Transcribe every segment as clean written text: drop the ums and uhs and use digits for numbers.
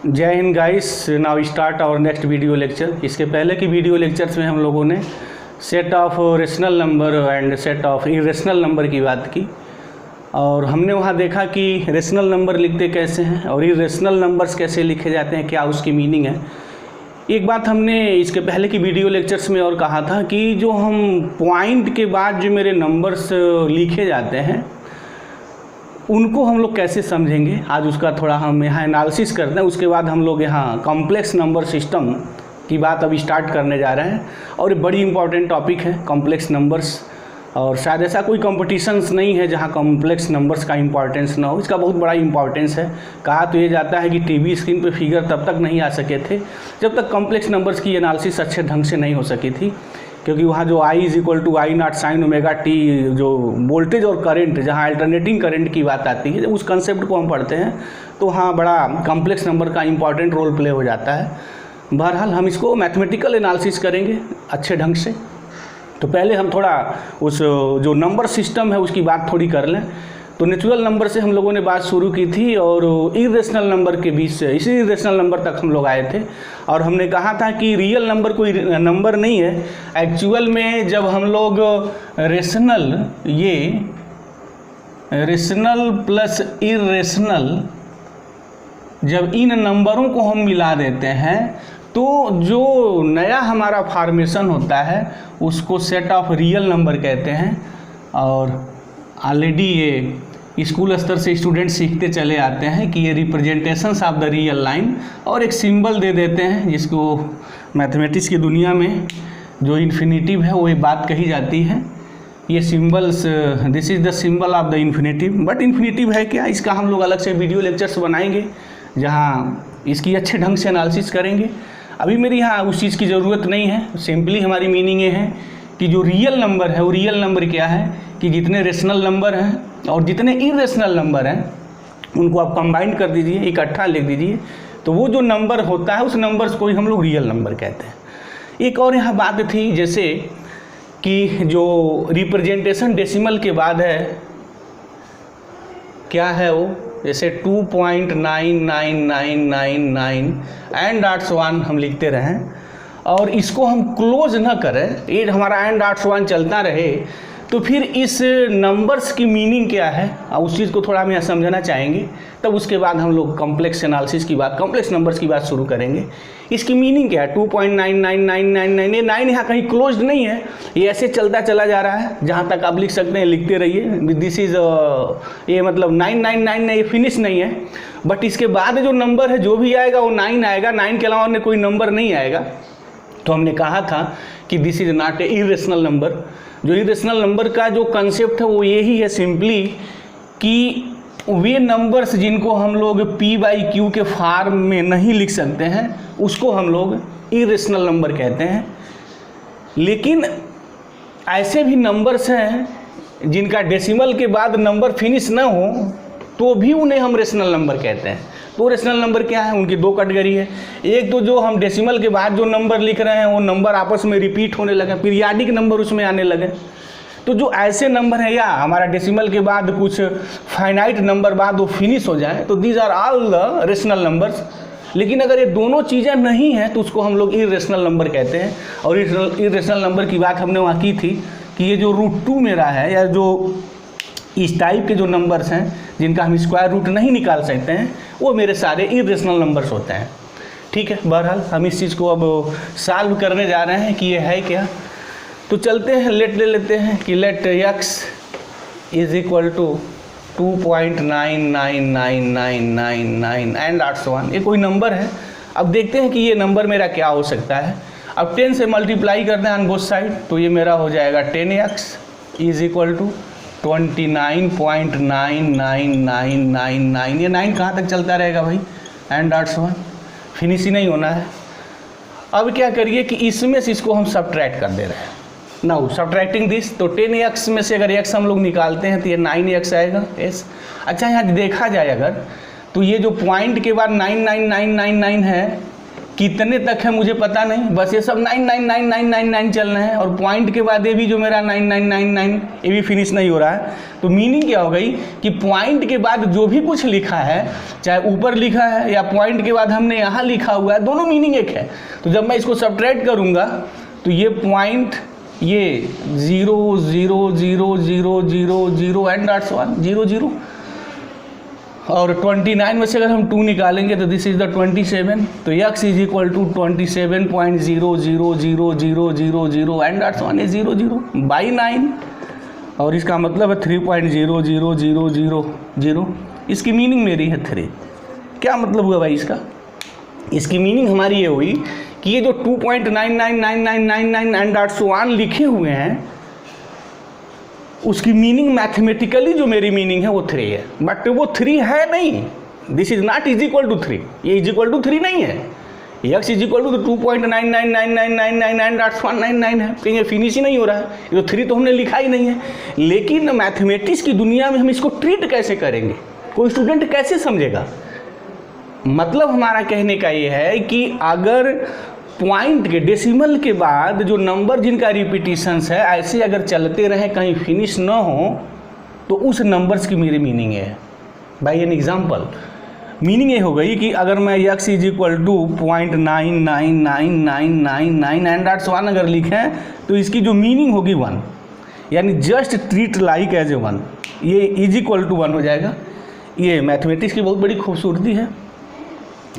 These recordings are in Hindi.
जय हिंद guys. Now start our next video lecture. इसके पहले की वीडियो लेक्चर्स में हम लोगों ने set of rational number and set of irrational number की बात की और हमने वहाँ देखा कि रेशनल नंबर लिखते कैसे हैं और इरेशनल नंबर्स कैसे लिखे जाते हैं, क्या उसकी मीनिंग है। एक बात हमने इसके पहले की वीडियो लेक्चर्स में और कहा था कि जो हम पॉइंट के बाद जो मेरे नंबर्स लिखे जाते हैं उनको हम लोग कैसे समझेंगे, आज उसका थोड़ा हम यहाँ एनालिसिस करते हैं। उसके बाद हम लोग यहाँ कॉम्प्लेक्स नंबर सिस्टम की बात अभी स्टार्ट करने जा रहे हैं और ये बड़ी इंपॉर्टेंट टॉपिक है कॉम्प्लेक्स नंबर्स। और शायद ऐसा कोई कॉम्पिटिशन्स नहीं है जहाँ कॉम्प्लेक्स नंबर्स का इंपॉर्टेंस ना हो, इसका बहुत बड़ा इंपॉर्टेंस है। कहा तो ये जाता है कि टीवी स्क्रीन पे फिगर तब तक नहीं आ सके थे जब तक कॉम्प्लेक्स नंबर्स की एनालिसिस अच्छे ढंग से नहीं हो सकी थी, क्योंकि वहाँ जो I = I0 sin omega t जो वोल्टेज और करंट, जहाँ अल्टरनेटिंग करंट की बात आती है, जब उस कंसेप्ट को हम पढ़ते हैं तो हाँ बड़ा कॉम्प्लेक्स नंबर का इंपॉर्टेंट रोल प्ले हो जाता है। बहरहाल हम इसको मैथमेटिकल एनालिसिस करेंगे अच्छे ढंग से। तो पहले हम थोड़ा उस जो नंबर सिस्टम है उसकी बात थोड़ी कर लें। तो नेचुरल नंबर से हम लोगों ने बात शुरू की थी और इरेशनल नंबर के बीच से इसी इरेशनल नंबर तक हम लोग आए थे और हमने कहा था कि रियल नंबर कोई नंबर नहीं है। एक्चुअल में जब हम लोग रेशनल प्लस इरेशनल जब इन नंबरों को हम मिला देते हैं तो जो नया हमारा फॉर्मेशन होता है उसको सेट ऑफ रियल नंबर कहते हैं। और ऑलरेडी ये स्कूल स्तर से स्टूडेंट सीखते चले आते हैं कि ये representations of the real line और एक सिंबल दे देते हैं जिसको मैथमेटिक्स की दुनिया में जो इन्फिनिटिव है वो एक बात कही जाती है। ये symbols, this is the symbol of the infinitive. But infinitive है क्या, इसका हम लोग अलग से वीडियो लेक्चर्स बनाएंगे जहाँ इसकी अच्छे ढंग से एनालिसिस करेंगे। अभी मेरी यहाँ उस चीज़ की ज़रूरत नहीं है। सिंपली हमारी मीनिंग ये है कि जो रियल नंबर है वो रियल नंबर क्या है कि जितने रेशनल नंबर हैं और जितने इरेशनल नंबर हैं उनको आप कंबाइन कर दीजिए, इकट्ठा लिख दीजिए, तो वो जो नंबर होता है उस नंबर्स को ही हम लोग रियल नंबर कहते हैं। एक और यहाँ बात थी जैसे कि जो रिप्रेजेंटेशन डेसिमल के बाद है क्या है वो, जैसे 2.99999 एंड डॉट्स 1 हम लिखते रहें और इसको हम क्लोज ना करें, ये हमारा एंड डॉट्स 1 चलता रहे, तो फिर इस नंबर्स की मीनिंग क्या है और उस चीज़ को थोड़ा हम यहाँ समझना चाहेंगे। तब उसके बाद हम लोग कॉम्प्लेक्स एनालिसिस की बात, कॉम्प्लेक्स नंबर्स की बात शुरू करेंगे। इसकी मीनिंग क्या है, 2.99999, ये 9 यहाँ कहीं क्लोज्ड नहीं है, ये ऐसे चलता चला जा रहा है। जहाँ तक आप लिख सकते हैं लिखते रहिए, दिस इज़ ये मतलब 999 ये फिनिश नहीं है। बट इसके बाद जो नंबर है जो भी आएगा वो 9 आएगा, 9 के अलावा कोई नंबर नहीं आएगा। तो हमने कहा था कि this is not a irrational number. जो इरेशनल नंबर का जो कंसेप्ट है वो यही है सिंपली कि वे नंबर्स जिनको हम लोग P/Q के फॉर्म में नहीं लिख सकते हैं उसको हम लोग इरेशनल नंबर कहते हैं। लेकिन ऐसे भी नंबर्स हैं जिनका डेसिमल के बाद नंबर फिनिश ना हो तो भी उन्हें हम रेशनल नंबर कहते हैं। तो रेशनल नंबर क्या है, उनकी 2 कैटेगरी है। एक तो जो हम डेसिमल के बाद जो नंबर लिख रहे हैं वो नंबर आपस में रिपीट होने लगे, पीरियाडिक नंबर उसमें आने लगे। तो जो ऐसे नंबर हैं या हमारा डेसिमल के बाद कुछ फाइनाइट नंबर बाद वो फिनिश हो जाए तो these are all the rational numbers. लेकिन अगर ये दोनों चीज़ें नहीं हैं तो उसको हम लोग इरेशनल नंबर कहते हैं। और इरेशनल नंबर की बात हमने वहाँ की थी कि ये जो √2 मेरा है या जो इस टाइप के जो नंबर्स हैं जिनका हम स्क्वायर रूट नहीं निकाल सकते हैं वो मेरे सारे इरेशनल नंबर्स होते हैं। ठीक है, बहरहाल हम इस चीज़ को अब सॉल्व करने जा रहे हैं कि ये है क्या। तो चलते हैं, लेट ले लेते हैं कि लेट x = 2.99999 एंड डॉट्स 1, ये कोई नंबर है। अब देखते हैं कि ये नंबर मेरा क्या हो सकता है। अब 10 से मल्टीप्लाई करते हैं ऑन बोथ साइड तो ये मेरा हो जाएगा 10x = 29.99999। ये 9 कहाँ तक चलता रहेगा भाई, एंड डॉट्स 1 फिनिश ही नहीं होना है। अब क्या करिए कि इसमें से इसको हम सब्ट्रैक्ट कर दे रहे हैं। नाउ सब्ट्रैक्टिंग दिस, तो 10x में से अगर x हम लोग निकालते हैं तो ये 9x आएगा s। अच्छा यहाँ देखा जाए अगर तो ये जो पॉइंट के बाद 99999 है कितने तक है मुझे पता नहीं, बस ये सब 999999 चल रहे हैं, और पॉइंट के बाद ये भी जो मेरा 9999 ये भी फिनिश नहीं हो रहा है। तो मीनिंग क्या हो गई कि पॉइंट के बाद जो भी कुछ लिखा है, चाहे ऊपर लिखा है या पॉइंट के बाद हमने यहाँ लिखा हुआ है, दोनों मीनिंग एक है। तो जब मैं इसको सब्ट्रैक्ट करूँगा तो ये पॉइंट ये 0 0 0 0 0 0 एंड डॉट्स 1 0 0, और 29 में से अगर हम 2 निकालेंगे तो दिस इज द 27। तो x is equal to 27.0000000 and dots 1 is 0 0 by 9, और इसका मतलब है 3.00000। इसकी मीनिंग मेरी है 3। क्या मतलब हुआ भाई इसका? इसकी मीनिंग हमारी ये हुई कि ये जो 2.999999 एंड डॉट्स 1 लिखे हुए हैं, उसकी मीनिंग मैथमेटिकली जो मेरी मीनिंग है वो 3 है, बट वो 3 है नहीं। This is not is equal to 3, ये इज इक्वल टू 3 नहीं है। x is equal to 2.999999 and dots 199 है, कहीं ये फिनिश ही नहीं हो रहा है, ये तो 3 तो हमने लिखा ही नहीं है। लेकिन मैथमेटिक्स की दुनिया में हम इसको ट्रीट कैसे करेंगे, कोई स्टूडेंट कैसे समझेगा? मतलब हमारा कहने का ये है कि अगर पॉइंट के डेसिमल के बाद जो नंबर जिनका रिपीटिशंस है ऐसे अगर चलते रहे, कहीं फिनिश ना हो, तो उस नंबर्स की मेरी मीनिंग है। बाई एन एग्जाम्पल मीनिंग ये हो गई कि अगर मैं x is equal to 0.99999 and dots 1 अगर लिखें तो इसकी जो मीनिंग होगी 1, यानी just treat like as a 1, ये इज इक्वल टू 1 हो जाएगा। ये मैथमेटिक्स की बहुत बड़ी खूबसूरती है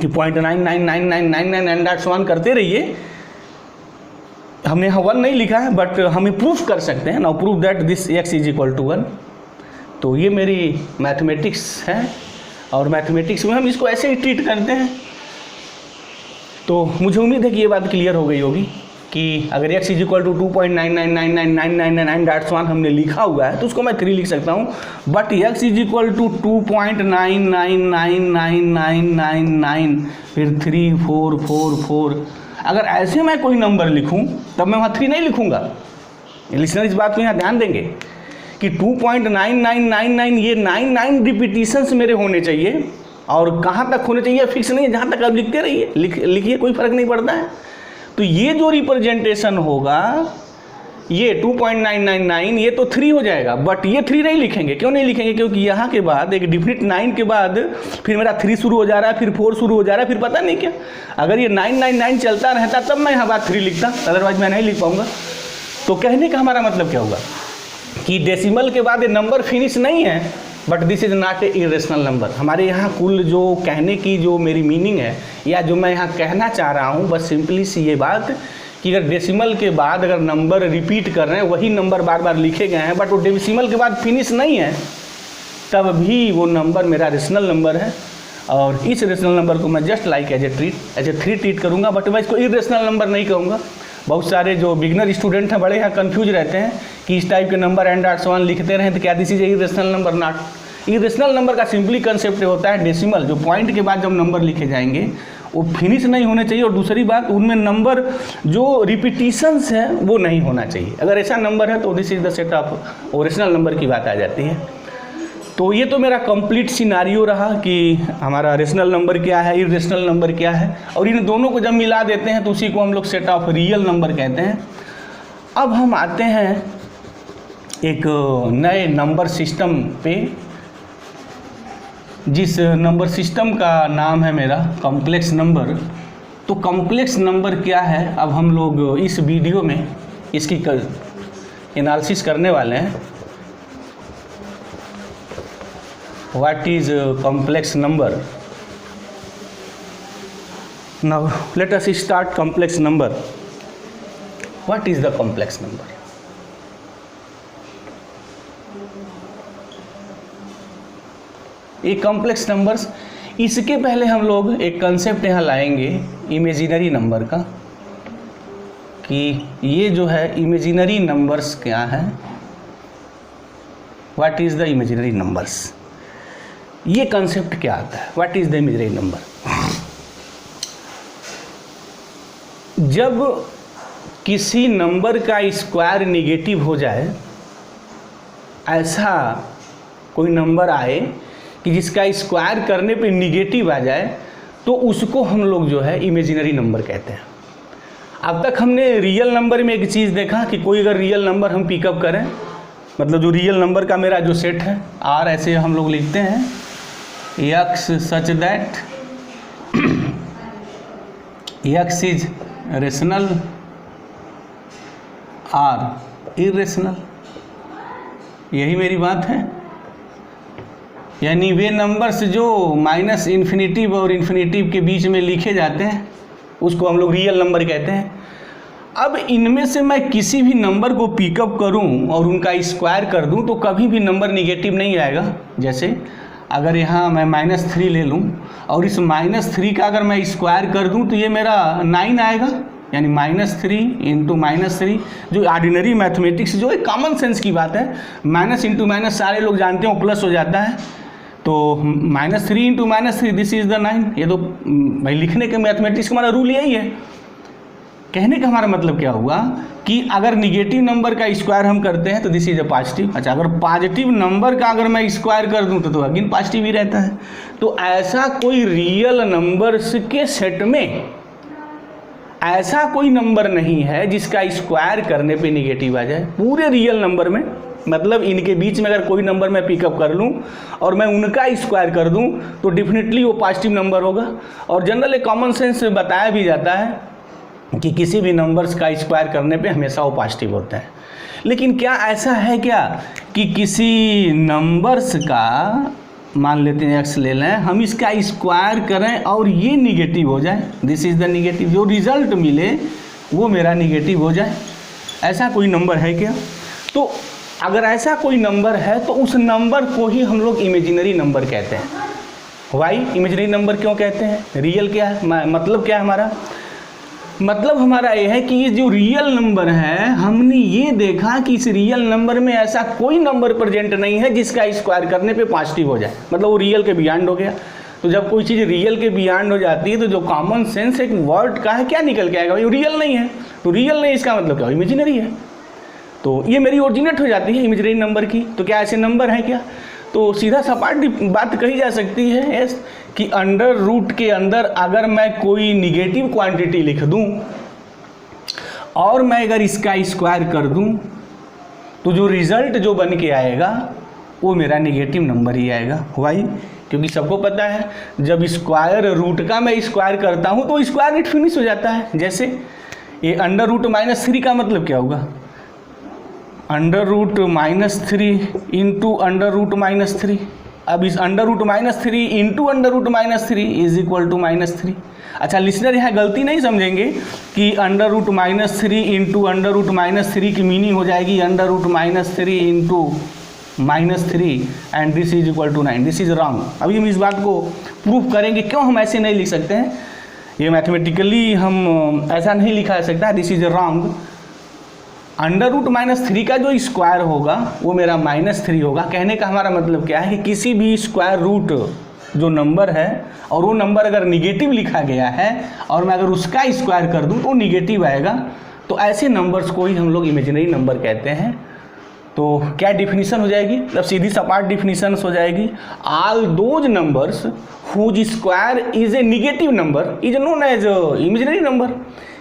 कि 0.999999 एंड डॉट्स 1 करते रहिए। हमने यहाँ 1 नहीं लिखा है, बट हमें प्रूफ कर सकते हैं। Now proof that this x is equal to 1। तो ये मेरी मैथमेटिक्स है, और मैथमेटिक्स में हम इसको ऐसे ही ट्रीट करते हैं। तो मुझे उम्मीद है कि ये बात क्लियर हो गई होगी कि अगर x is equal to 2.999999 dots 1 हमने लिखा हुआ है तो उसको मैं 3 लिख सकता हूँ, but x is equal to 2.999999 फिर 3 4 4 4, अगर ऐसे मैं कोई नंबर लिखूँ तब मैं वहाँ 3 नहीं लिखूँगा। लिसनर इस बात को यहाँ ध्यान देंगे कि 2.9999 ये 99 रिपीटिशंस मेरे होने चाहिए, और कहाँ तक होने चाहिए फिक्स नहीं है, जहाँ तक आप लिखते रहिए, लिखिए, कोई फ़र्क नहीं पड़ता है। तो ये जो रिप्रेजेंटेशन होगा ये 2.999 ये तो 3 हो जाएगा, बट ये 3 नहीं लिखेंगे। क्यों नहीं लिखेंगे? क्योंकि यहाँ के बाद एक डिफिनिट 9 के बाद फिर मेरा 3 शुरू हो जा रहा है, फिर 4 शुरू हो जा रहा है, फिर पता नहीं क्या। अगर ये 999 चलता रहता तब मैं यहाँ बात 3 लिखता, अदरवाइज मैं नहीं लिख पाऊँगा। तो कहने का हमारा मतलब क्या होगा कि डेसिमल के बाद ये नंबर फिनिश नहीं है, but this is not a irrational number. हमारे यहाँ कुल जो कहने की जो मेरी मीनिंग है, या जो मैं यहाँ कहना चाह रहा हूँ, बस सिंपली सी ये बात कि अगर डेसिमल के बाद अगर नंबर रिपीट कर रहे हैं, वही नंबर बार बार लिखे गए हैं, बट वो डेसिमल के बाद फिनिश नहीं है, तब भी वो नंबर मेरा रेशनल नंबर है। और इस रेशनल नंबर को मैं just like as a 3 treat करूँगा, बट मैं इसको इरेशनल नंबर नहीं कहूँगा। बहुत सारे जो बिगनर स्टूडेंट हैं बड़े यहाँ कंफ्यूज रहते हैं कि इस टाइप के नंबर एंड डॉट्स 1 लिखते रहें तो क्या this is irrational number? Not. Irrational number का सिंपली कंसेप्ट होता है डेसिमल, जो पॉइंट के बाद जब नंबर लिखे जाएंगे वो फिनिश नहीं होने चाहिए, और दूसरी बात उनमें नंबर जो रिपीटिशंस है वो नहीं होना चाहिए। अगर ऐसा नंबर है तो this is the set of original number की बात आ जाती है। तो ये तो मेरा कंप्लीट सिनारियो रहा कि हमारा रेशनल नंबर क्या है, इरेशनल नंबर क्या है, और इन दोनों को जब मिला देते हैं तो उसी को हम लोग सेट ऑफ रियल नंबर कहते हैं। अब हम आते हैं एक नए नंबर सिस्टम पे, जिस नंबर सिस्टम का नाम है मेरा कॉम्प्लेक्स नंबर। तो कॉम्प्लेक्स नंबर क्या है, अब हम लोग इस वीडियो में इसकी एनालिसिस करने वाले हैं। What is a complex number? Now let us start complex number. What is the complex number? ये कॉम्प्लेक्स नंबर्स, इसके पहले हम लोग एक कंसेप्ट यहाँ लाएंगे इमेजिनरी नंबर का, कि ये जो है इमेजिनरी नंबर्स क्या है, what is the imaginary numbers, ये कंसेप्ट क्या आता है, what is the imaginary number. जब किसी नंबर का स्क्वायर नेगेटिव हो जाए, ऐसा कोई नंबर आए कि जिसका स्क्वायर करने पे निगेटिव आ जाए, तो उसको हम लोग जो है इमेजिनरी नंबर कहते हैं। अब तक हमने रियल नंबर में एक चीज़ देखा कि कोई अगर रियल नंबर हम पिकअप करें, मतलब जो रियल नंबर का मेरा जो सेट है आर, ऐसे हम लोग लिखते हैं x such that x is rational, or irrational, यही मेरी बात है। यानी वे नंबर्स जो माइनस इन्फिनिटिव और इन्फिनिटिव के बीच में लिखे जाते हैं उसको हम लोग रियल नंबर कहते हैं। अब इनमें से मैं किसी भी नंबर को पिकअप करूं और उनका स्क्वायर कर दूं तो कभी भी नंबर निगेटिव नहीं आएगा। जैसे अगर यहाँ मैं -3 ले लूं और इस -3 का अगर मैं स्क्वायर कर दूं तो ये मेरा 9 आएगा, यानी -3 इंटू -3, जो ऑर्डिनरी मैथमेटिक्स जो एक कॉमन सेंस की बात है, माइनस इंटू माइनस सारे लोग जानते हो प्लस हो जाता है, तो -3 इंटू -3 दिस इज द 9। ये तो भाई लिखने के मैथमेटिक्स का हमारा रूल यही है। कहने का हमारा मतलब क्या हुआ कि अगर निगेटिव नंबर का स्क्वायर हम करते हैं तो दिस इज अ पॉजिटिव। अच्छा, अगर पॉजिटिव नंबर का अगर मैं स्क्वायर कर दूं तो अगेन पॉजिटिव ही रहता है। तो ऐसा कोई रियल नंबर्स के सेट में ऐसा कोई नंबर नहीं है जिसका स्क्वायर करने पे निगेटिव आ जाए पूरे रियल नंबर में। मतलब इनके बीच में अगर कोई नंबर मैं पिकअप कर लूं और मैं उनका स्क्वायर कर दूं तो डेफिनेटली वो पॉजिटिव नंबर होगा। और जनरल कॉमन सेंस बताया भी जाता है कि किसी भी नंबर्स का स्क्वायर करने पे हमेशा वो पॉजिटिव होता है। लेकिन क्या ऐसा है क्या कि किसी नंबर्स का, मान लेते हैं x ले लें, हम इसका स्क्वायर करें और ये निगेटिव हो जाए, दिस इज द निगेटिव, जो रिजल्ट मिले वो मेरा निगेटिव हो जाए, ऐसा कोई नंबर है क्या? तो अगर ऐसा कोई नंबर है तो उस नंबर को ही हम लोग इमेजिनरी नंबर कहते हैं। वाई इमेजिनरी नंबर क्यों कहते हैं? रियल क्या है, मतलब क्या है हमारा? मतलब हमारा ये है कि ये जो रियल नंबर है, हमने ये देखा कि इस रियल नंबर में ऐसा कोई नंबर प्रेजेंट नहीं है जिसका स्क्वायर करने पे पॉजिटिव हो जाए, मतलब वो रियल के बियॉन्ड हो गया। तो जब कोई चीज़ रियल के बियॉन्ड हो जाती है तो जो कॉमन सेंस एक वर्ड का है क्या निकल के आएगा? भाई रियल नहीं है, तो रियल नहीं, इसका मतलब क्या? इमेजिनरी है। तो ये मेरी ओरिजिनेट हो जाती है इमेजिनरी नंबर की। तो क्या ऐसे नंबर हैं क्या? तो सीधा सपाट बात कही जा सकती है यस, कि अंडर रूट के अंदर अगर मैं कोई निगेटिव क्वांटिटी लिख दूं और मैं अगर इसका स्क्वायर कर दूं तो जो रिजल्ट जो बन के आएगा वो मेरा निगेटिव नंबर ही आएगा। वाई? क्योंकि सबको पता है जब स्क्वायर रूट का मैं स्क्वायर करता हूं तो स्क्वायर इट फिनिश हो जाता है। जैसे ये अंडर रूट -3 का मतलब क्या होगा? Under root -3 into under root -3। अब इस under root -3 into under root -3 is equal to -3। अच्छा, लिसनर यहाँ गलती नहीं समझेंगे कि under root -3 into under root -3 की मीनिंग हो जाएगी under root -3 into -3 and this is equal to 9। This is wrong. अभी हम इस बात को प्रूफ करेंगे क्यों हम ऐसे नहीं लिख सकते हैं। ये मैथमेटिकली हम ऐसा नहीं लिखा जा सकता, this is wrong. Under root -3 का जो स्क्वायर होगा वो मेरा -3 होगा। कहने का हमारा मतलब क्या है कि किसी भी स्क्वायर रूट जो नंबर है और वो नंबर अगर निगेटिव लिखा गया है और मैं अगर उसका स्क्वायर कर दूं तो निगेटिव आएगा। तो ऐसे नंबर्स को ही हम लोग इमेजिनरी नंबर कहते हैं। तो क्या डिफिनीशन हो जाएगी? मतलब सीधी सपाट डिफिनीशन हो जाएगी, all those numbers whose square is a negative number is known as imaginary number.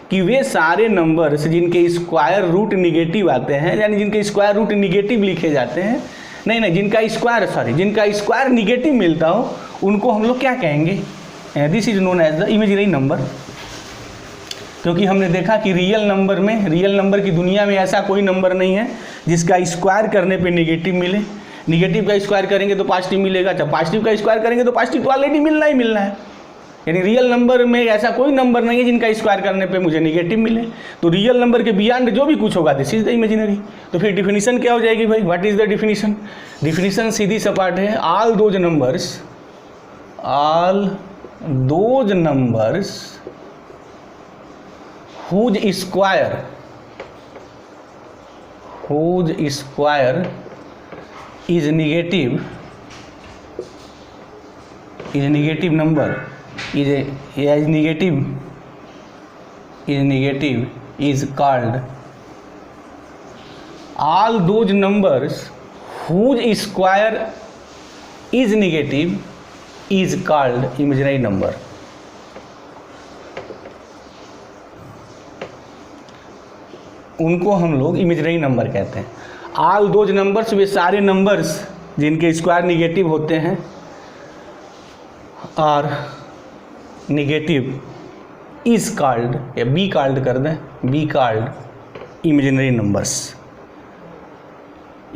कि वे सारे नंबर्स जिनके स्क्वायर रूट निगेटिव आते हैं, यानी जिनके स्क्वायर रूट निगेटिव लिखे जाते हैं, नहीं जिनका स्क्वायर निगेटिव मिलता हो उनको हम लोग क्या कहेंगे? This is known as the imaginary number. क्योंकि हमने देखा कि रियल नंबर की दुनिया में ऐसा कोई नंबर नहीं है जिसका स्क्वायर करने पे नेगेटिव मिले। निगेटिव का स्क्वायर करेंगे तो पॉजिटिव मिलेगा, जब पॉजिटिव का स्क्वायर करेंगे तो पॉजिटिव तो ऑलरेडी मिलना ही मिलना है। यानी रियल नंबर में ऐसा कोई नंबर नहीं है जिनका स्क्वायर करने पे मुझे नेगेटिव मिले। तो रियल नंबर के बियॉन्ड जो भी कुछ होगा दिस इज द इमेजिनरी। तो फिर डिफिनीशन क्या हो जाएगी भाई? What is the definition? Definition सीधी सपाट है, all those numbers whose square is negative number is called, all those numbers whose square is negative is called imaginary number। उनको हम लोग इमेजिनरी नंबर कहते हैं। ऑल दोज नंबर्स, वे सारे नंबर्स जिनके स्क्वायर निगेटिव होते हैं और निगेटिव इज कॉल्ड, या बी कॉल्ड कर दें, be called imaginary numbers.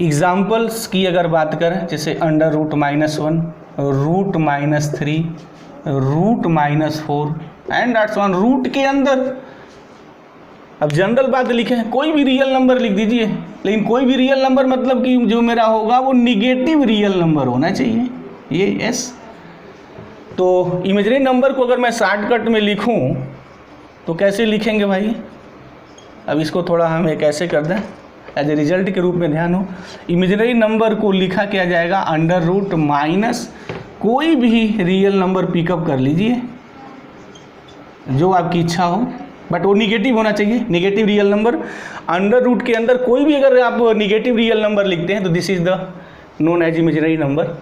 Examples की अगर बात करें, जैसे under root -1, root -3, root -4 and that's one. Root के अंदर अब जनरल बात लिखें, कोई भी रियल नंबर लिख दीजिए, लेकिन कोई भी रियल नंबर मतलब कि जो मेरा होगा वो निगेटिव रियल नंबर होना चाहिए, ये एस। तो इमेजिनरी नंबर को अगर मैं शॉर्टकट में लिखूं तो कैसे लिखेंगे भाई? अब इसको थोड़ा हम एक ऐसे कर दें, एज ए रिजल्ट के रूप में ध्यान हो। इमेजिनरी नंबर को लिखा क्या जाएगा, अंडर रूट माइनस कोई भी रियल नंबर पिकअप कर लीजिए जो आपकी इच्छा हो, बट वो निगेटिव होना चाहिए, negative real number. Under root के अंदर कोई भी अगर आप निगेटिव रियल नंबर लिखते हैं तो this is the known as imaginary number.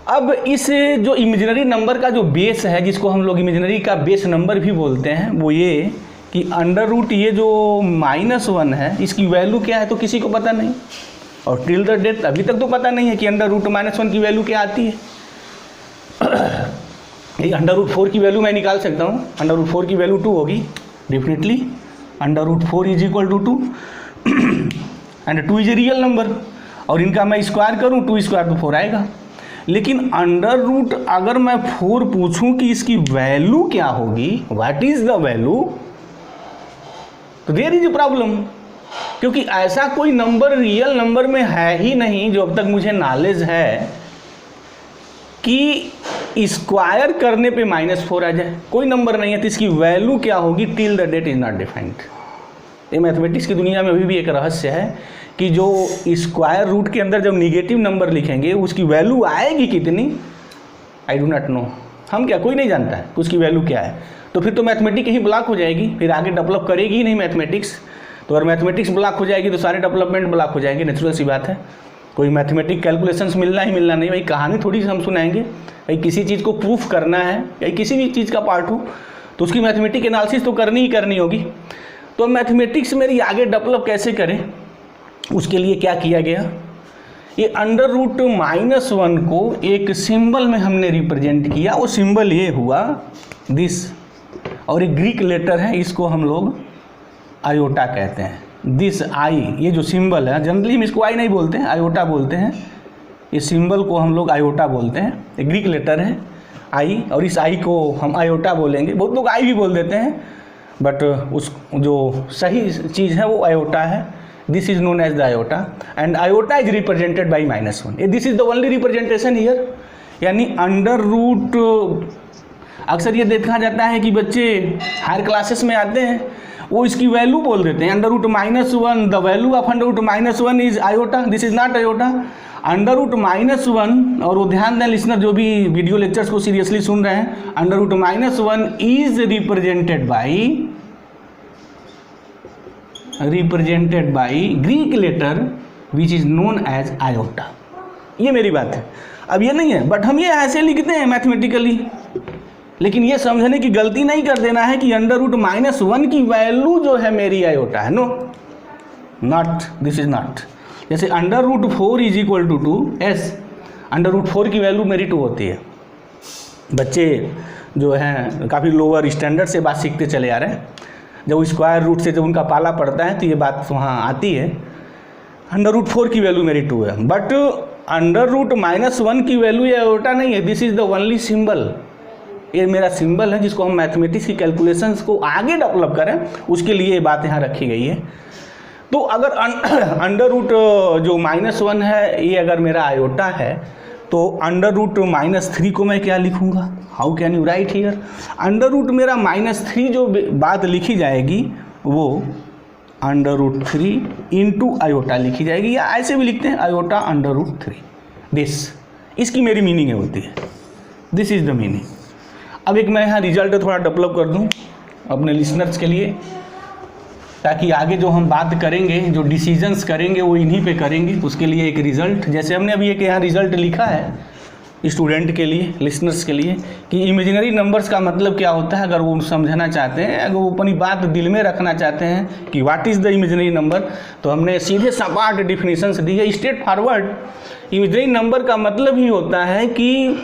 अब इस जो इमेजिनरी नंबर का जो बेस है, जिसको हम लोग इमेजिनरी का बेस नंबर भी बोलते हैं, वो ये कि अंडर रूट ये जो -1 है, इसकी वैल्यू क्या है तो किसी को पता नहीं, और टिल द डेट अभी तक तो पता नहीं है कि अंडर रूट -1 की वैल्यू क्या आती है। ये अंडर रूट 4 की वैल्यू मैं निकाल सकता हूँ, अंडर रूट 4 की वैल्यू 2 होगी definitely, under root 4 is equal to 2 and 2 is a real number, और इनका मैं स्क्वायर करूँ 2 स्क्वायर तो 4 आएगा। लेकिन अंडर रूट अगर मैं 4 पूछूं कि इसकी वैल्यू क्या होगी, व्हाट इज द वैल्यू, तो देयर इज ए प्रॉब्लम, क्योंकि ऐसा कोई नंबर रियल नंबर में है ही नहीं जो अब तक मुझे नॉलेज है कि स्क्वायर करने पे -4 आ जाए, कोई नंबर नहीं है। तो इसकी वैल्यू क्या होगी, till the date is not defined. ये मैथमेटिक्स की दुनिया में अभी भी एक रहस्य है कि जो स्क्वायर रूट के अंदर जब निगेटिव नंबर लिखेंगे उसकी वैल्यू आएगी कितनी, आई डू नॉट नो, हम क्या, कोई नहीं जानता है कि उसकी वैल्यू क्या है। तो फिर तो मैथमेटिक्स ही ब्लॉक हो जाएगी, फिर आगे डेवलप करेगी ही नहीं मैथमेटिक्स। तो अगर मैथमेटिक्स ब्लॉक हो जाएगी तो सारे डेवलपमेंट ब्लॉक हो जाएंगे, नेचुरल सी बात है। कोई मैथमेटिक कैलकुलेशंस मिलना ही मिलना नहीं, भाई कहानी थोड़ी सी हम सुनाएंगे, भाई किसी चीज़ को प्रूफ करना है या किसी भी चीज़ का पार्ट हो तो उसकी मैथमेटिक एनालिसिस तो करनी ही करनी होगी। तो मैथमेटिक्स मेरी आगे डेवलप कैसे करें, उसके लिए क्या किया गया, ये अंडर रूट -1 को एक सिंबल में हमने रिप्रेजेंट किया। वो सिंबल ये हुआ दिस, और एक ग्रीक लेटर है, इसको हम लोग आयोटा कहते हैं। दिस आई, ये जो सिंबल है, जनरली हम इसको आई नहीं बोलते हैं, आयोटा बोलते हैं। इस सिंबल को हम लोग आयोटा बोलते हैं, एक ग्रीक लेटर है आई, और इस आई को हम आयोटा बोलेंगे। बहुत लोग आई भी बोल देते हैं, बट उस जो सही चीज़ है वो आयोटा है। This is known as the iota and iota is represented by -1। This is the only representation here, यानी अंडर रूट। अक्सर ये देखा जाता है कि बच्चे हायर क्लासेस में आते हैं, वो इसकी वैल्यू बोल देते हैं, under root -1, the value of under root -1 is iota, this is not iota. Under root -1, और वो ध्यान दें लिसनर जो भी वीडियो लेक्चर्स को सीरियसली सुन रहे हैं, under root -1 is represented by Greek letter which is known as iota. ये मेरी बात है, अब ये नहीं है, बट हम ये ऐसे लिखते हैं मैथमेटिकली। लेकिन ये समझने की गलती नहीं कर देना है कि अंडर रूट -1 की वैल्यू जो है मेरी आयोटा है, no not, this is not. जैसे under root 4 is equal to 2, as under root 4 की वैल्यू मेरी 2 होती है। बच्चे जो हैं काफ़ी लोअर स्टैंडर्ड से बात सीखते चले आ रहे हैं, जब स्क्वायर रूट से जब उनका पाला पड़ता है तो ये बात वहाँ आती है। अंडर रूट 4 की वैल्यू मेरी 2 है, बट अंडर रूट -1 की वैल्यू ये आयोटा नहीं है, this is the only symbol. ये मेरा सिंबल है जिसको हम मैथमेटिक्स की कैलकुलेशंस को आगे डेवलप करें, उसके लिए ये बात यहाँ रखी गई है। तो अगर अंडर रूट जो -1 है ये अगर मेरा आयोटा है, तो अंडर रूट -3 को मैं क्या लिखूँगा, how can you write here, under root मेरा -3 जो बात लिखी जाएगी वो अंडर रूट 3 इंटू आयोटा लिखी जाएगी, या ऐसे भी लिखते हैं आयोटा अंडर रूट 3, दिस, इसकी मेरी मीनिंग होती है, दिस इज द मीनिंग। अब एक मैं यहाँ रिजल्ट थोड़ा डेवलप कर दूँ अपने लिसनर्स के लिए, ताकि आगे जो हम बात करेंगे, जो डिसीजंस करेंगे वो इन्हीं पे करेंगे। उसके लिए एक रिज़ल्ट, जैसे हमने अभी एक यहाँ रिज़ल्ट लिखा है, स्टूडेंट के लिए, लिसनर्स के लिए, कि इमेजिनरी नंबर्स का मतलब क्या होता है। अगर वो समझना चाहते हैं, अगर वो अपनी बात दिल में रखना चाहते हैं कि what is the imaginary number, तो हमने सीधे सपाट डिफिनीशंस दी है, स्ट्रेट फॉरवर्ड। इमेजिनरी नंबर का मतलब ही होता है कि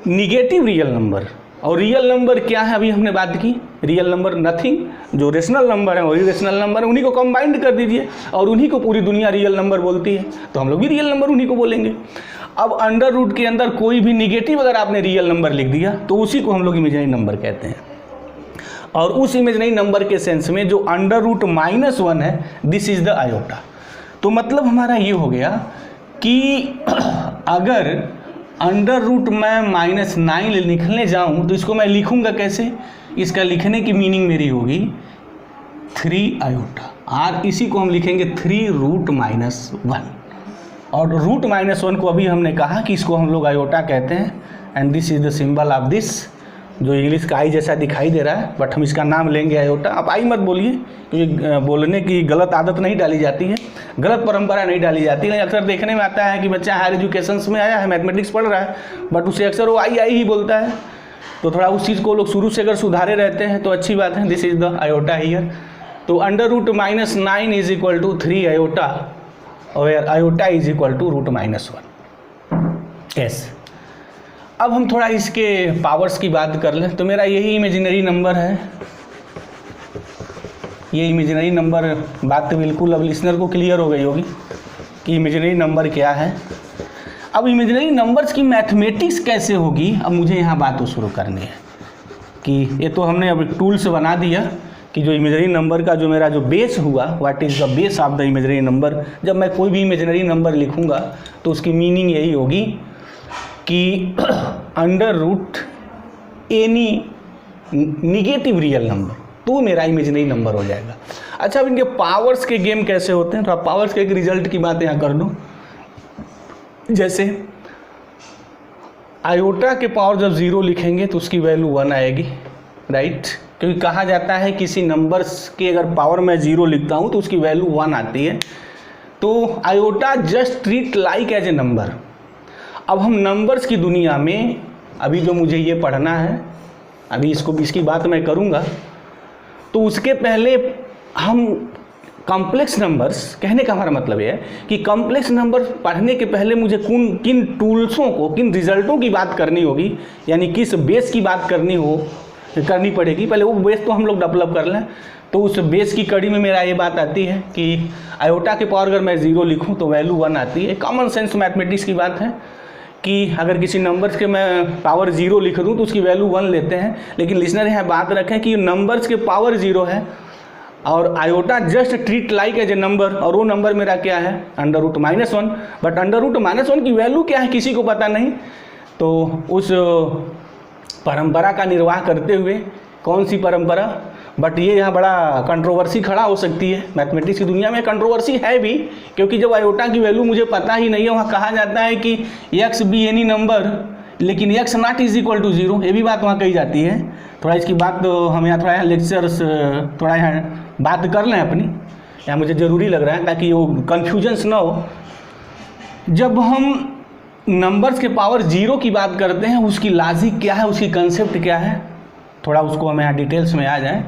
निगेटिव रियल नंबर। और रियल नंबर क्या है, अभी हमने बात की, रियल नंबर नथिंग, जो रेशनल नंबर है वही रेशनल नंबर है, उन्हीं को कंबाइंड कर दीजिए और उन्हीं को पूरी दुनिया रियल नंबर बोलती है, तो हम लोग भी रियल नंबर उन्हीं को बोलेंगे। अब अंडर रूट के अंदर कोई भी निगेटिव अगर आपने रियल नंबर लिख दिया तो उसी को हम लोग इमेजिनरी नंबर कहते हैं। और उस इमेजिनरी नंबर के सेंस में जो अंडर रूट -1 है, दिस इज द आयोटा। तो मतलब हमारा ये हो गया कि अगर अंडर रूट मैं -9 लिखने जाऊं तो इसको मैं लिखूंगा कैसे, इसका लिखने की मीनिंग मेरी होगी 3 आयोटा, और इसी को हम लिखेंगे 3 रूट -1। और रूट -1 को अभी हमने कहा कि इसको हम लोग आयोटा कहते हैं, and this is the symbol of this, जो इंग्लिश का आई जैसा दिखाई दे रहा है, बट हम इसका नाम लेंगे आयोटा। आप आई मत बोलिए, क्योंकि बोलने की गलत आदत नहीं डाली जाती है, गलत परंपरा नहीं डाली जाती है। अक्सर देखने में आता है कि बच्चा हायर एजुकेशंस में आया है, मैथमेटिक्स पढ़ रहा है, बट उसे अक्सर वो आई ही बोलता है। तो थोड़ा उस चीज़ को लोग शुरू से अगर सुधारे रहते हैं तो अच्छी बात है। This is the iota here. तो under root -9 is equal to 3 iota, और iota is equal to root -1। Yes, अब हम थोड़ा इसके पावर्स की बात कर लें। तो मेरा यही इमेजिनरी नंबर है, ये इमेजिनरी नंबर, बात तो बिल्कुल अब लिसनर को क्लियर हो गई होगी कि इमेजिनरी नंबर क्या है। अब इमेजिनरी नंबर्स की मैथमेटिक्स कैसे होगी, अब मुझे यहाँ बात शुरू करनी है कि ये तो हमने अब टूल्स बना दिया कि जो इमेजिनरी नंबर का जो मेरा जो बेस हुआ, what is the base of the imaginary number. जब मैं कोई भी इमेजिनरी नंबर लिखूंगा तो उसकी मीनिंग यही होगी कि under root any negative real number, तो मेरा इमेजिनरी नंबर हो जाएगा। अच्छा, अब इनके पावर्स के गेम कैसे होते हैं, तो आप पावर्स के एक रिजल्ट की बात यहाँ कर दूँ। जैसे आयोटा के पावर जब 0 लिखेंगे तो उसकी वैल्यू 1 आएगी, राइट, क्योंकि कहा जाता है किसी नंबर्स के अगर पावर मैं 0 लिखता हूँ तो उसकी वैल्यू 1 आती है। तो iota just treat like as a number. अब हम नंबर्स की दुनिया में, अभी जो मुझे ये पढ़ना है, अभी इसकी बात मैं करूँगा, तो उसके पहले हम कॉम्प्लेक्स नंबर्स, कहने का हमारा मतलब ये है कि कॉम्प्लेक्स नंबर पढ़ने के पहले मुझे किन टूल्सों को, किन रिजल्टों की बात करनी होगी, यानी किस बेस की बात करनी पड़ेगी। पहले वो बेस तो हम लोग डेवलप कर लें। तो उस बेस की कड़ी में मेरा ये बात आती है कि आयोटा के पावर अगर मैं 0 लिखूं तो वैल्यू 1 आती है। कॉमन सेंस मैथमेटिक्स की बात है कि अगर किसी नंबर्स के मैं पावर 0 लिख दूं तो उसकी वैल्यू 1 लेते हैं, लेकिन लिसनर यहाँ बात रखें कि नंबर्स के पावर 0 है और iota just treat like as a number, और वो नंबर मेरा क्या है, under root -1। But under root -1 की वैल्यू क्या है किसी को पता नहीं। तो उस परंपरा का निर्वाह करते हुए, कौन सी परंपरा, बट ये यहाँ बड़ा कंट्रोवर्सी खड़ा हो सकती है। मैथमेटिक्स की दुनिया में कंट्रोवर्सी है भी, क्योंकि जब आयोटा की वैल्यू मुझे पता ही नहीं है, वहाँ कहा जाता है कि x बी एनी नंबर, लेकिन x naught is equal to 0, ये भी बात वहाँ कही जाती है। थोड़ा इसकी बात तो हम यहाँ थोड़ा लेक्चर्स थोड़ा यहाँ बात कर लें अपनी, यहाँ मुझे ज़रूरी लग रहा है ताकि वो कन्फ्यूजन्स ना हो। जब हम नंबर्स के पावर 0 की बात करते हैं, उसकी लॉजिक क्या है, उसकी कंसेप्ट क्या है, थोड़ा उसको हम यहाँ डिटेल्स में आ जाएं।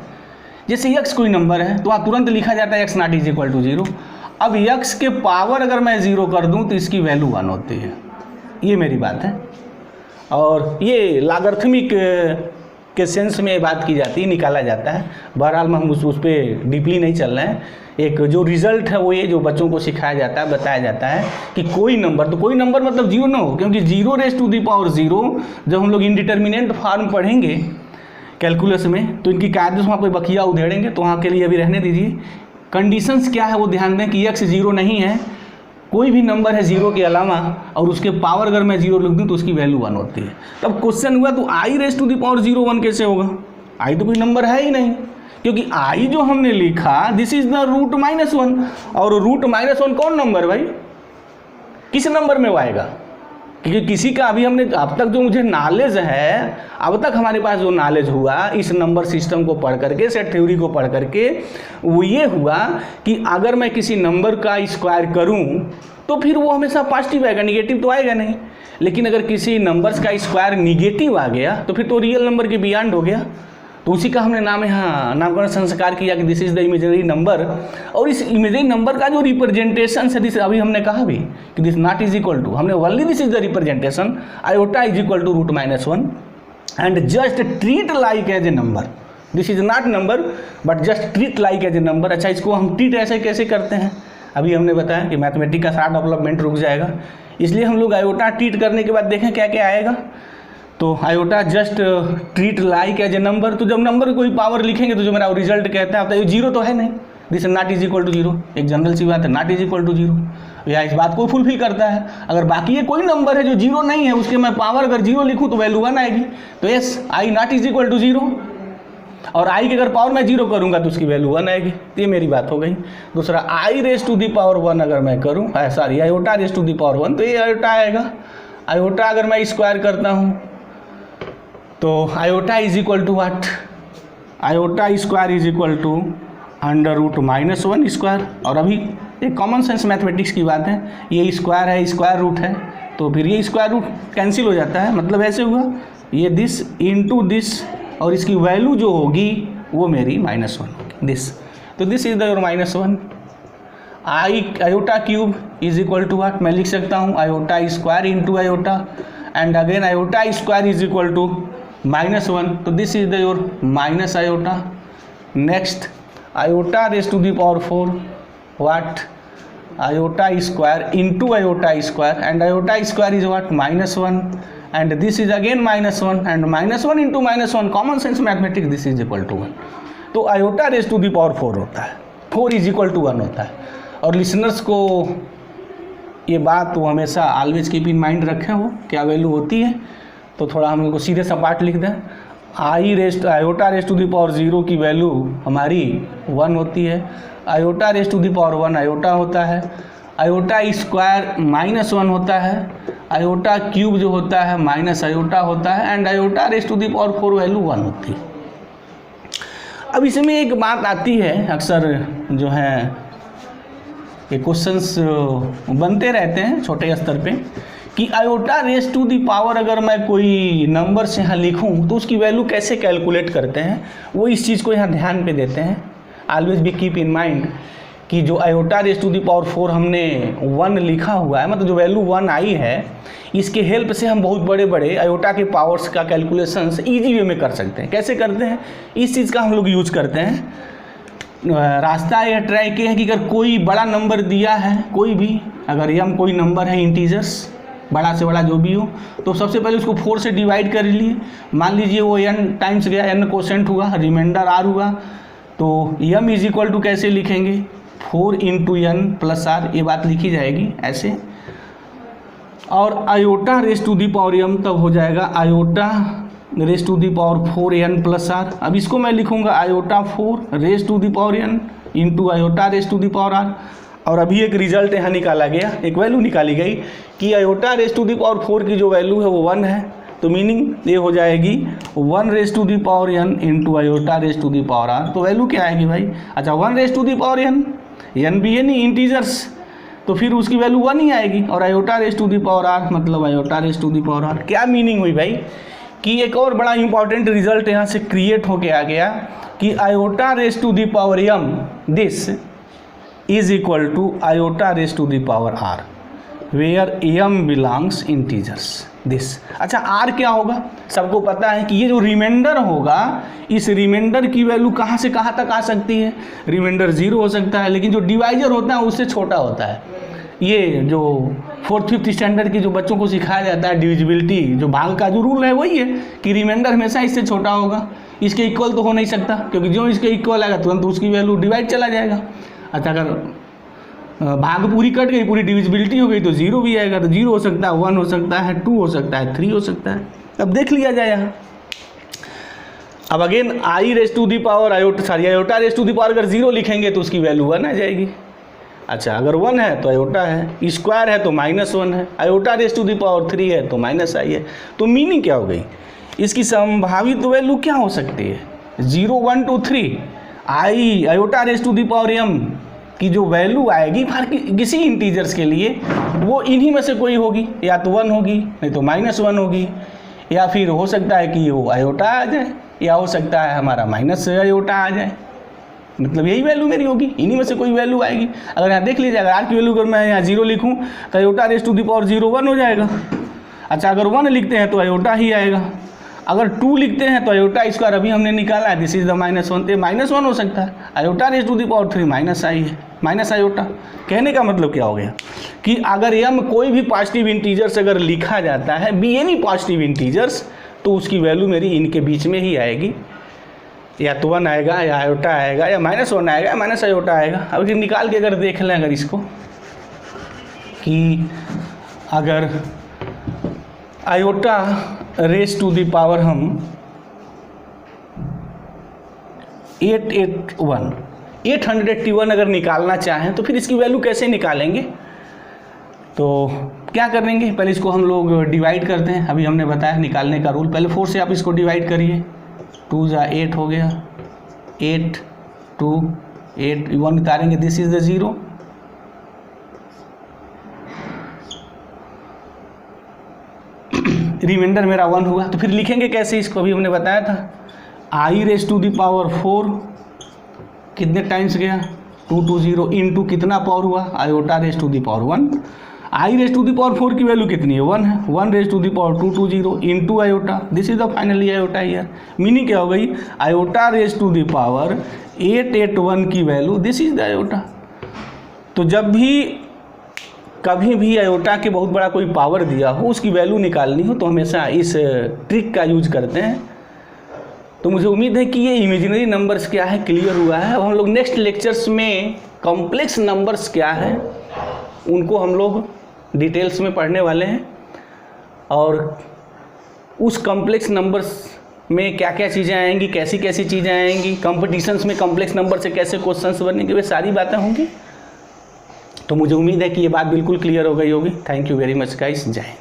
जैसे x कोई नंबर है तो वहाँ तुरंत लिखा जाता है x naught is equal to 0। अब x के पावर अगर मैं 0 कर दूँ तो इसकी वैल्यू 1 होती है, ये मेरी बात है। और ये लॉगरिथमिक के सेंस में बात की जाती है, निकाला जाता है। बहरहाल में हम उस पर डीपली नहीं चल रहे हैं। एक जो रिजल्ट है वो ये जो बच्चों को सिखाया जाता है, बताया जाता है कि कोई नंबर, तो कोई नंबर मतलब 0 ना हो, क्योंकि 0 रेज़ टू द पावर 0 जब हम लोग इंडिटरमिनेंट फॉर्म पढ़ेंगे कैलकुलस में तो इनकी कायदे से वहाँ पर बखिया उधेड़ेंगे, तो वहाँ के लिए अभी रहने दीजिए। कंडीशंस क्या है वो ध्यान दें कि x 0 नहीं है, कोई भी नंबर है 0 के अलावा, और उसके पावर अगर मैं 0 लिख दूँ तो उसकी वैल्यू 1 होती है। तब क्वेश्चन हुआ तो i raise to the power 0 1 कैसे होगा, i तो कोई नंबर है ही नहीं, क्योंकि i जो हमने लिखा दिस इज द रूट -1, और रूट -1 कौन नंबर भाई, किस नंबर में वो आएगा, क्योंकि किसी का अभी हमने अब तक जो मुझे नॉलेज है, अब तक हमारे पास जो नॉलेज हुआ इस नंबर सिस्टम को पढ़ करके, सेट थ्योरी को पढ़ करके, वो ये हुआ कि अगर मैं किसी नंबर का स्क्वायर करूं तो फिर वो हमेशा पॉजिटिव आएगा, निगेटिव तो आएगा नहीं। लेकिन अगर किसी नंबर्स का स्क्वायर निगेटिव आ गया तो फिर तो रियल नंबर के बियॉन्ड हो गया। तो उसी का हमने नामकरण संस्कार किया कि this is the imaginary number. और इस इमेजिनरी नंबर का जो रिप्रेजेंटेशन है, दिस अभी हमने कहा भी कि this not is equal to, हमने only this is the representation, iota is equal to √-1 and just treat like as a number. This is not number but just treat like as a number. अच्छा, इसको हम ट्रीट ऐसे कैसे करते हैं, अभी हमने बताया कि मैथमेटिक्स का सारा डेवलपमेंट रुक जाएगा, इसलिए हम लोग आयोटा ट्रीट करने के बाद देखें क्या क्या आएगा। तो iota just treat like as a number, तो जब नंबर कोई पावर लिखेंगे तो जो मेरा रिजल्ट कहता है, अब ये जीरो तो है नहीं, this not is equal to zero, एक जनरल सी बात है, naught is equal to zero, या इस बात को फुलफिल करता है। अगर बाकी ये कोई नंबर है जो जीरो नहीं है, उसके मैं पावर अगर जीरो लिखूँ तो वैल्यू 1 आएगी, तो yes i naught is equal to zero, और आई की अगर पावर मैं जीरो करूंगा तो उसकी वैल्यू 1 आएगी। ये मेरी बात हो गई। दूसरा i⁻⁴ अगर मैं करूँ, सॉरी i⁻⁴ तो ये आयोटा आएगा। आयोटा अगर मैं स्क्वायर करता हूँ तो iota is equal to what, iota square is equal to √-1 square. और अभी एक कॉमन सेंस मैथमेटिक्स की बात है, ये स्क्वायर है, स्क्वायर रूट है, तो फिर ये स्क्वायर रूट कैंसिल हो जाता है, मतलब ऐसे हुआ ये दिस इंटू दिस, और इसकी वैल्यू जो होगी वो मेरी -1 होगी, दिस। तो this is the your -1। Iota cube is equal to what, मैं लिख सकता हूँ iota square into iota, and again iota square is equal to -1, तो this is the your minus iota. Next iota ⁴ what, iota square into iota square, and iota square is what -1, and this is again -1, and -1 into -1 common sense mathematics, this is equal to 1। तो आयोटा ⁴ होता है, 4 इज इक्वल टू 1 होता है। और लिसनर्स को ये बात वो हमेशा ऑलवेज कीप इन माइंड रखें, वो क्या वैल्यू होती है। तो थोड़ा हम इनको सीधे सपाट लिख दें, आयोटा ⁴ की वैल्यू हमारी 1 होती है, आयोटा ⁴ आयोटा होता है, आयोटा स्क्वायर -1 होता है, आयोटा क्यूब जो होता है माइनस आयोटा होता है, एंड आयोटा ⁴ वैल्यू 1 होती है। अब इसमें एक बात आती है, अक्सर जो है ये क्वेश्चंस बनते रहते हैं छोटे स्तर पे, कि आयोटा ⁻⁴ अगर मैं कोई नंबर से यहाँ लिखूँ तो उसकी वैल्यू कैसे कैलकुलेट करते हैं, वो इस चीज़ को यहाँ ध्यान पे देते हैं। Always be keep in mind कि जो आयोटा ⁴ हमने 1 लिखा हुआ है, मतलब जो वैल्यू 1 आई है, इसके हेल्प से हम बहुत बड़े बड़े आयोटा के पावर्स का कैलकुलेशंस इजी वे में कर सकते हैं। कैसे करते हैं, इस चीज़ का हम लोग यूज करते हैं। रास्ता यह ट्राई किया है कि अगर कोई बड़ा नंबर दिया है, कोई भी अगर यम कोई नंबर है इंटीजर्स, बड़ा से बड़ा जो भी हो, तो सबसे पहले उसको 4 से डिवाइड कर लिए। मान लीजिए वो n टाइम्स गया, n क्वोशेंट हुआ, रिमाइंडर r हुआ, तो m इज इक्वल टू कैसे लिखेंगे, 4 × n + r, ये बात लिखी जाएगी ऐसे। और आयोटा ⁻m तब हो जाएगा आयोटा ⁴n + r। अब इसको मैं लिखूंगा आयोटा 4 ⁻n × आयोटा ⁻r। और अभी एक रिजल्ट यहाँ निकाला गया, एक वैल्यू निकाली गई कि आयोटा ⁻4 की जो वैल्यू है वो 1 है, तो मीनिंग ये हो जाएगी 1 ⁻n × आयोटा ⁻r। तो वैल्यू क्या आएगी भाई, अच्छा 1 n भी है नहीं इंटीजर्स, तो फिर उसकी वैल्यू 1 ही आएगी। और आयोटा ⁻r मतलब आयोटा ⁻r। क्या मीनिंग हुई भाई, कि एक और बड़ा इंपॉर्टेंट रिजल्ट यहाँ से क्रिएट होके आ गया कि iota ⁻m this is equal to iota ⁻r where m belongs integers this. अच्छा r क्या होगा, सबको पता है कि ये जो रिमाइंडर होगा, इस रिमाइंडर की वैल्यू कहाँ से कहाँ तक आ सकती है, रिमाइंडर 0 हो सकता है, लेकिन जो डिवाइजर होता है उससे छोटा होता है। ये जो 4th-5th स्टैंडर्ड की जो बच्चों को सिखाया जाता है डिविजिबिलिटी, जो भाग का जो रूल है वही है कि रिमाइंडर हमेशा इससे छोटा होगा, इसके इक्वल तो हो नहीं सकता, क्योंकि जो इसके इक्वल आएगा तुरंत उसकी वैल्यू डिवाइड चला जाएगा। अच्छा अगर भाग पूरी कट गई, पूरी डिविजिबिलिटी हो गई, तो 0 भी आएगा, तो 0 हो सकता है, 1 हो सकता है, 2 हो सकता है, 3 हो सकता है। अब देख लिया जाए यहाँ। अब अगेन आयोटा अगर 0 लिखेंगे तो उसकी वैल्यू 1 आ जाएगी। अच्छा अगर 1 है तो आयोटा है, स्क्वायर है तो -1 है, आयोटा ⁻3 है तो -i है। तो मीनिंग क्या हो गई, इसकी संभावित वैल्यू क्या हो सकती है, 0 1 2 3 आयोटा ⁻m कि जो वैल्यू आएगी किसी इंटीजर्स के लिए वो इन्हीं में से कोई होगी, या तो 1 होगी, नहीं तो -1 होगी, या फिर हो सकता है कि वो आयोटा आ जाए, या हो सकता है हमारा माइनस आयोटा आ जाए। मतलब यही वैल्यू मेरी होगी, इन्हीं में से कोई वैल्यू आएगी। अगर यहाँ देख लीजिए, अगर आर की वैल्यू अगर मैं यहाँ 0 लिखूँ तो iota raise to the power 0 1 हो जाएगा। अच्छा, अगर 1 लिखते हैं तो आयोटा ही आएगा। अगर 2 लिखते हैं तो आयोटा स्क्वायर अभी हमने निकाला है, दिस इज द -1, तो -1 हो सकता है। Iota raise to the power 3 minus i है, माइनस आयोटा। कहने का मतलब क्या हो गया कि अगर m कोई भी पॉजिटिव इंटीजर्स अगर लिखा जाता है, बी एनी पॉजिटिव इंटीजर्स, तो उसकी वैल्यू मेरी इनके बीच में ही आएगी, या तो 1 आएगा, या आयोटा आएगा, या -1 आएगा, या माइनस आयोटा आएगा। अब निकाल के अगर देख लें अगर इसको कि अगर iota raise to the power हम 881 अगर निकालना चाहें तो फिर इसकी वैल्यू कैसे निकालेंगे? तो क्या करेंगे, पहले इसको हम लोग डिवाइड करते हैं। अभी हमने बताया निकालने का रूल, पहले 4 से आप इसको डिवाइड करिए, 2 × 8 हो गया, 8 2 8 1 उतारेंगे, दिस इज द 0, रिमाइंडर मेरा 1 हुआ। तो फिर लिखेंगे कैसे इसको, अभी हमने बताया था i raise to the power 4 कितने टाइम्स गया, 220 इंटू कितना पावर हुआ, iota raise to the power 1। I raise to the power 4 की वैल्यू कितनी है, 1 है, 1 raise to the power 220 into iota, this is the finally iota year. Meaning क्या हो गई, iota raise to the power 881 की value, this is the iota. तो जब भी कभी भी आयोटा के बहुत बड़ा कोई पावर दिया हो, उसकी वैल्यू निकालनी हो, तो हमेशा इस ट्रिक का यूज करते हैं। तो मुझे उम्मीद है कि ये इमेजिनरी नंबर्स क्या है क्लियर हुआ है। अब हम लोग नेक्स्ट लेक्चर्स में कॉम्प्लेक्स नंबर्स क्या है उनको हम लोग डिटेल्स में पढ़ने वाले हैं, और उस कॉम्प्लेक्स नंबर्स में क्या क्या चीज़ें आएंगी, कैसी कैसी चीज़ें आएंगी, कॉम्पिटिशन्स में कॉम्प्लेक्स नंबर से कैसे क्वेश्चंस बनेंगे, वे सारी बातें होंगी। तो मुझे उम्मीद है कि ये बात बिल्कुल क्लियर हो गई होगी। Thank you very much guys, जय हिंद।